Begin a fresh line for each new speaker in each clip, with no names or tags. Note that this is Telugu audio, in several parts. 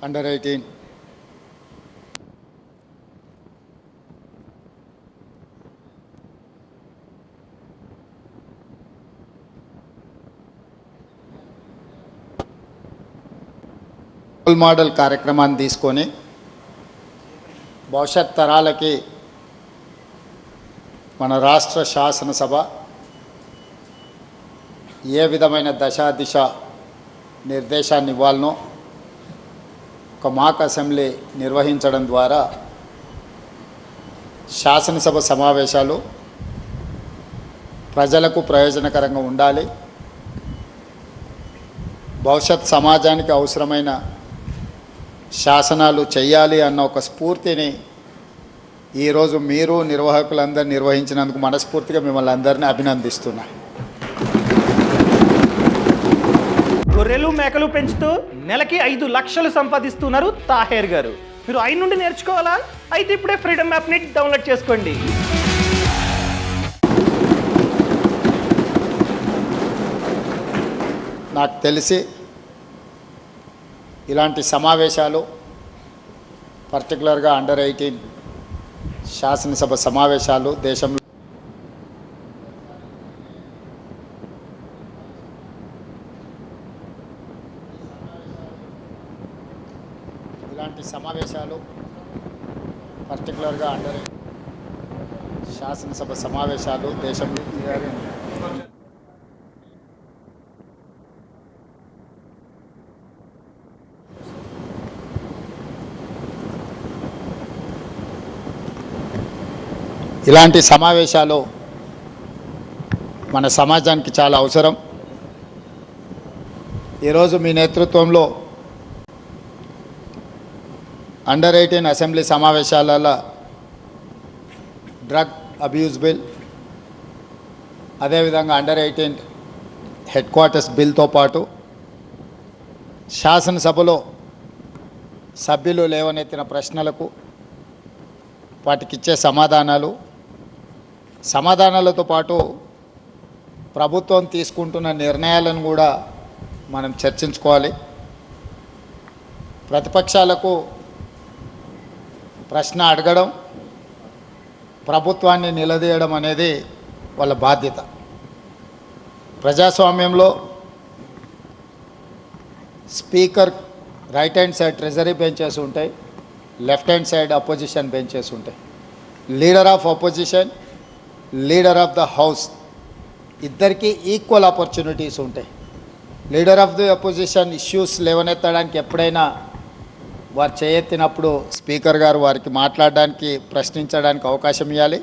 అండర్ 18 రోల్ మోడల్ కార్యక్రమాన్ని తీసుకొని భవిష్యత్ తరాలకి మన రాష్ట్ర శాసనసభ ఏ విధమైన దిశ నిర్దేశాన్ని ఇవ్వాలనో ఒక మాక్ అసెంబ్లీ నిర్వహించడం ద్వారా శాసనసభ సమావేశాలు ప్రజలకు ప్రయోజనకరంగా ఉండాలి, భవిష్యత్ సమాజానికి అవసరమైన శాసనాలు చేయాలి అన్న ఒక స్ఫూర్తిని ఈరోజు మీరు నిర్వాహకులందరూ నిర్వహించినందుకు మనస్ఫూర్తిగా మిమ్మల్ని అందరినీ అభినందిస్తున్నా.
గొర్రెలు మేకలు పెంచుతూ నెలకి 5 లక్షలు సంపాదిస్తున్నారు తాహేర్ గారు. మీరు ఆయన నుండి నేర్చుకోవాలా? అయితే ఇప్పుడే ఫ్రీడమ్ యాప్ని డౌన్లోడ్ చేసుకోండి.
నాకు తెలిసి ఇలాంటి సమావేశాలు పర్టికులర్గా అండర్ 18 శాసనసభ సమావేశాలు దేశంలో పర్టికులర్గా అండర్ 18 శాసనసభ సమావేశాలు దేశంలో ఇలాంటి సమావేశాలు మన సమాజానికి చాలా అవసరం. ఈరోజు మీ నేతృత్వంలో అండర్ 18 అసెంబ్లీ సమావేశాలలో డ్రగ్ అబ్యూస్ బిల్, అదేవిధంగా అండర్ 18 హెడ్ క్వార్టర్స్ బిల్తో పాటు శాసనసభలో సభ్యులు లేవనెత్తిన ప్రశ్నలకు వాటికిచ్చే సమాధానాలతో పాటు ప్రభుత్వం తీసుకుంటున్న నిర్ణయాలను కూడా మనం చర్చించుకోవాలి. ప్రతిపక్షాలకు ప్రశ్న అడగడం, ప్రభుత్వాన్ని నిలదీయడం అనేది వాళ్ళ బాధ్యత. ప్రజాస్వామ్యంలో speaker right hand side treasury benches ఉంటాయి, left hand side opposition benches ఉంటాయి. Leader of opposition, leader of the house ఇద్దరికీ ఈక్వల్ ఆపర్చునిటీస్ ఉంటాయి. Leader of the opposition issues లేవనెత్తడానికి ఎప్పుడైనా వారు చేయెత్తినప్పుడు స్పీకర్ గారు వారికి మాట్లాడడానికి, ప్రశ్నించడానికి అవకాశం ఇవ్వాలి.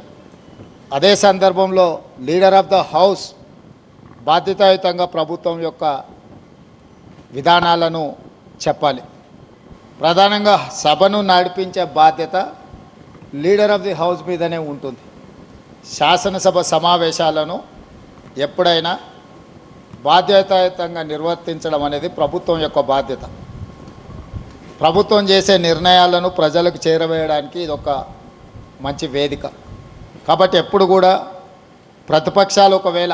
అదే సందర్భంలో లీడర్ ఆఫ్ ద హౌస్ బాధ్యతాయుతంగా ప్రభుత్వం యొక్క విధానాలను చెప్పాలి. ప్రధానంగా సభను నడిపించే బాధ్యత లీడర్ ఆఫ్ ది హౌస్ మీదనే ఉంటుంది. శాసనసభ సమావేశాలను ఎప్పుడైనా బాధ్యతాయుతంగా నిర్వర్తించడం అనేది ప్రభుత్వం యొక్క బాధ్యత. ప్రభుత్వం చేసే నిర్ణయాలను ప్రజలకు చేరవేయడానికి ఇది ఒక మంచి వేదిక. కాబట్టి ఎప్పుడు కూడా ప్రతిపక్షాలు ఒకవేళ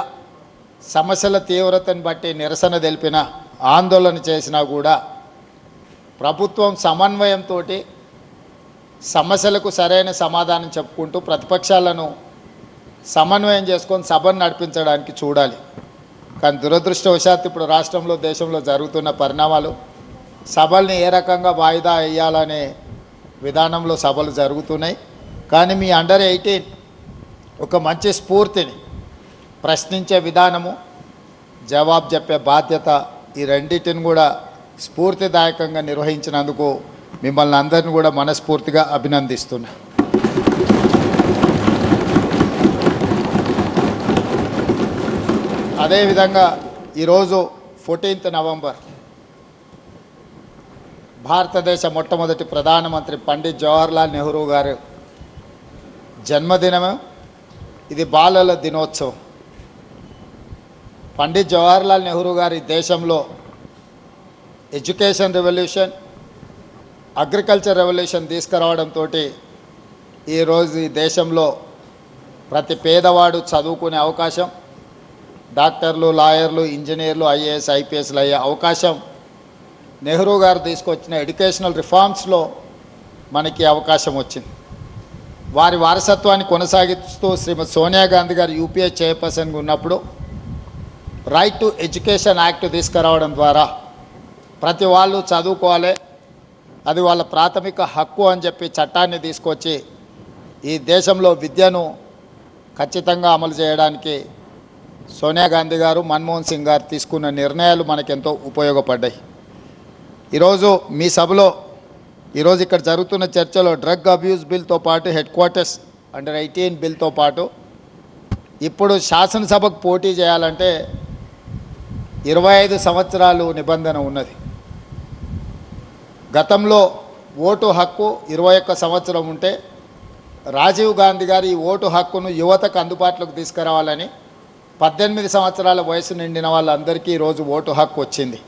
సమస్యల తీవ్రతను బట్టి నిరసన తెలిపినా, ఆందోళన చేసినా కూడా ప్రభుత్వం సమన్వయంతో సమస్యలకు సరైన సమాధానం చెప్పుకుంటూ ప్రతిపక్షాలను సమన్వయం చేసుకొని సభను నడిపించడానికి చూడాలి. కానీ దురదృష్టవశాత్తు ఇప్పుడు రాష్ట్రంలో, దేశంలో జరుగుతున్న పరిణామాలు సభల్ని ఏ రకంగా వాయిదా వేయాలనే విధానంలో సభలు జరుగుతున్నాయి. కానీ మీ అండర్ 18 ఒక మంచి స్ఫూర్తిని, ప్రశ్నించే విధానము, జవాబు చెప్పే బాధ్యత, ఈ రెండింటిని కూడా స్ఫూర్తిదాయకంగా నిర్వహించినందుకు మిమ్మల్ని అందరిని కూడా మనస్ఫూర్తిగా అభినందిస్తున్నా. అదేవిధంగా ఈరోజు 14th నవంబర్ భారతదేశ మొట్టమొదటి ప్రధానమంత్రి పండిత్ జవహర్లాల్ నెహ్రూ గారు జన్మదినము. ఇది బాలల దినోత్సవం. పండిత్ జవహర్లాల్ నెహ్రూ గారి దేశంలో ఎడ్యుకేషన్ రెవల్యూషన్, అగ్రికల్చర్ రెవల్యూషన్ తీసుకురావడంతో ఈరోజు ఈ దేశంలో ప్రతి పేదవాడు చదువుకునే అవకాశం, డాక్టర్లు, లాయర్లు, ఇంజనీర్లు, ఐఏఎస్, ఐపీఎస్లు అయ్యే అవకాశం నెహ్రూ గారు తీసుకొచ్చిన ఎడ్యుకేషనల్ రిఫార్మ్స్లో మనకి అవకాశం వచ్చింది. వారి వారసత్వాన్ని కొనసాగిస్తూ శ్రీమతి సోనియా గాంధీ గారు యూపీఏ చైర్పర్సన్గా ఉన్నప్పుడు రైట్ టు ఎడ్యుకేషన్ యాక్ట్ తీసుకురావడం ద్వారా ప్రతి వాళ్ళు చదువుకోవాలి, అది వాళ్ళ ప్రాథమిక హక్కు అని చెప్పి చట్టాన్ని తీసుకొచ్చి ఈ దేశంలో విద్యను ఖచ్చితంగా అమలు చేయడానికి సోనియా గాంధీ గారు, మన్మోహన్ సింగ్ గారు తీసుకున్న నిర్ణయాలు మనకెంతో ఉపయోగపడ్డాయి. ఈరోజు మీ సభలో ఈరోజు ఇక్కడ జరుగుతున్న చర్చలో డ్రగ్ అబ్యూస్ బిల్తో పాటు హెడ్ క్వార్టర్స్ అండర్ 18 బిల్తో పాటు ఇప్పుడు శాసనసభకు పోటీ చేయాలంటే 25 సంవత్సరాలు నిబంధన ఉన్నది. గతంలో ఓటు హక్కు 21 సంవత్సరం ఉంటే రాజీవ్ గాంధీ గారు ఈ ఓటు హక్కును యువతకు అందుబాటులోకి తీసుకురావాలని 18 సంవత్సరాల వయసు నిండిన వాళ్ళందరికీ ఈరోజు ఓటు హక్కు వచ్చింది.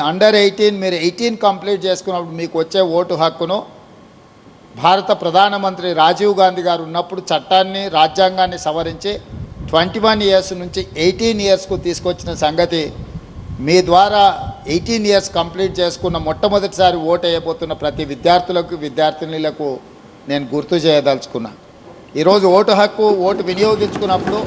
అండర్ 18 మీరు 18 కంప్లీట్ చేసుకున్నప్పుడు మీకు వచ్చే ఓటు హక్కును భారత ప్రధానమంత్రి రాజీవ్ గాంధీ గారు ఉన్నప్పుడు చట్టాన్ని, రాజ్యాంగాన్ని సవరించి 21 ఇయర్స్ నుంచి 18 ఇయర్స్కు తీసుకొచ్చిన సంగతి మీ ద్వారా 18 ఇయర్స్ కంప్లీట్ చేసుకున్న మొట్టమొదటిసారి ఓటు వేయబోతున్న ప్రతి విద్యార్థులకు, విద్యార్థినులకు నేను గుర్తు చేయదలుచుకున్నా. ఈరోజు ఓటు హక్కు, ఓటు వినియోగించుకున్నప్పుడు